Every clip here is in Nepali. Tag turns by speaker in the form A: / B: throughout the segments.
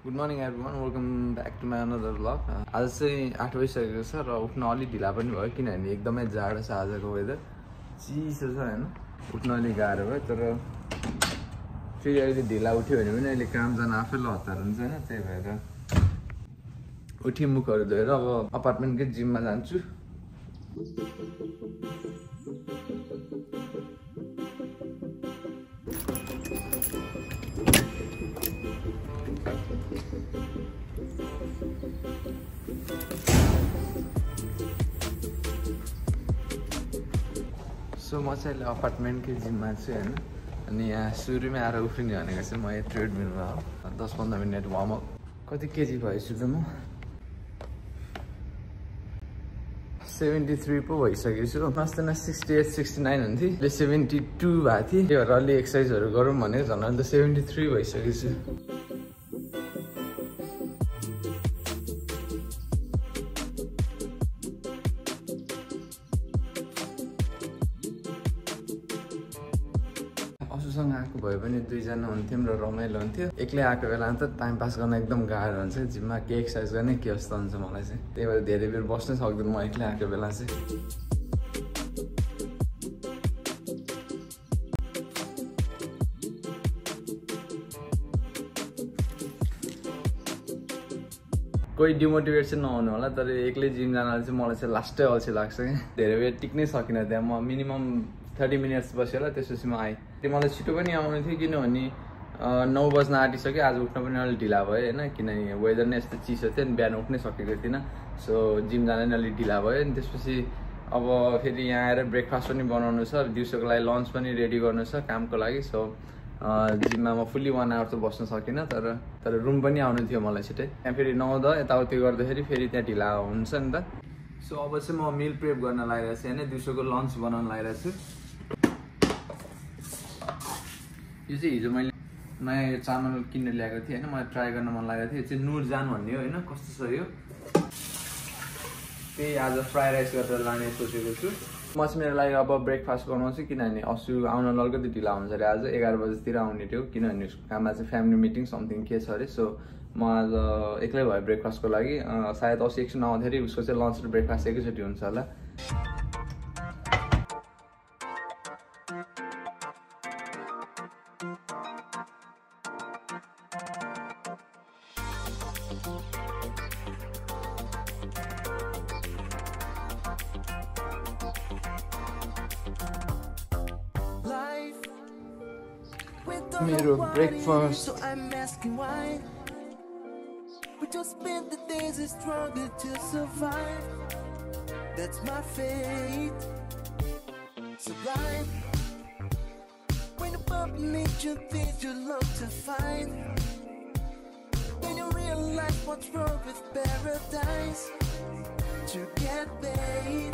A: Good morning everyone, welcome back to my another vlog. आज चाहिँ 8 बजिसकेको छ र उठ्न अलि ढिला पनि भयो किनभने एकदमै जाडो छ आजको वेदर चिसो छ हैन उठ्न अलि गाह्रो भयो तर फेरि अहिले ढिला उठ्यो भने पनि अहिले काम जान आफैले हतार हुन्छ हैन त्यही भएर उठि मुखहरु धोएर अब अपार्टमेन्टकै जिममा जान्छु So म चाहिँ अहिले अपार्टमेन्टकै जिममा छु हैन अनि यहाँ सुरुमै आएर उफ्रिने भनेको चाहिँ म यहाँ ट्रेडमिलमा हो 10-15 मिनेट वार्मअप कति केजी भएछु त म 73 पो भइसकेको छु मास्टरमा 68-69 हुन्थ्यो अहिले 72 भएको थिएँ त्यही भएर अलि एक्सर्साइजहरू गरौँ भनेको झन् अहिले त 73 भइसकेको छु सँग आएको भए पनि दुईजना हुन्थ्यौँ र रमाइलो हुन्थ्यो एक्लै आएको बेलामा त टाइम पास गर्न एकदम गाह्रो हुन्छ जिममा के एक्सर्साइज गर्ने के जस्तो हुन्छ मलाई चाहिँ त्यही भएर धेरै बेर बस्नै सक्दिनँ म एक्लै आएको बेला चाहिँ कोही डिमोटिभेट चाहिँ नहुनु होला तर एक्लै जिम जानलाई चाहिँ मलाई चाहिँ लास्टै अल्छी लाग्छ क्या धेरै बेर टिक्नै सकिनँ त्यहाँ म मिनिमम 30 मिनट्स बसेँ होला त्यसपछि म आएँ त्यो मलाई छिटो पनि आउनु थियो किनभने 9 बज्न आँटिसक्यो आज उठ्न पनि अलिक ढिला भयो हैन किनभने वेदर नै यस्तो चिसो थियो अनि बिहान उठ्नै सकेको थिइनँ सो जिम जान नै अलिक ढिला भयो अनि त्यसपछि अब फेरि यहाँ आएर ब्रेकफास्ट पनि बनाउनु छ दिउँसोको लागि लन्च पनि रेडी गर्नु छ कामको लागि सो जिममा म फुल्ली 1 आवर त बस्न सकिनँ तर रुम पनि आउनु थियो मलाई छिटै त्यहाँ फेरि 9-10 यताउति गर्दाखेरि फेरि त्यहाँ ढिला हुन्छ नि त सो अब चाहिँ म मिल प्रेप गर्न लागिरहेको छु हैन दिउँसोको लन्च बनाउन लागिरहेको छु यो चाहिँ हिजो मैले नयाँ यो चामल किनेर ल्याएको थिएँ हैन मलाई ट्राई गर्न मन लागेको थियो यो चाहिँ नुरजान भन्ने हो हैन कस्तो छ यो त्यही आज फ्राई राइस गरेर लाने सोचेको छु म चाहिँ मेरो लागि अब ब्रेकफास्ट बनाउँछु किनभने असु आउन अलिकति ढिला हुन्छ अरे आज 11 बजेतिर आउने थियो किनभने काममा चाहिँ फ्यामिली मिटिङ समथिङ के छ अरे सो म आज एक्लै भए ब्रेकफास्टको लागि सायद अस्ति एकछिन आउँदाखेरि उसको चाहिँ लन्च र ब्रेकफास्ट एकैचोटि हुन्छ होला मेरो breakfast
B: So I'm asking why we just spend the days and struggle to survive. That's my fate. Sublime. When above nature things you love to find. When you realize what's wrong with paradise. To get paid.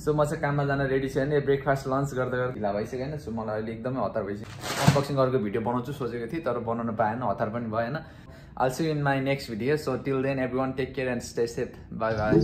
A: So म चाहिँ काममा जान रेडी छु हैन ब्रेकफास्ट लन्च गर्दा गर्दा ढिला भइसक्यो हैन सो मलाई अहिले एकदमै हतार भइसक्यो अनबक्सिङ गरेको भिडियो बनाउँछु सोचेको थिएँ तर बनाउन पाएन हतार पनि भयो हैन I'll see you in my next video so till then everyone take care and stay safe bye bye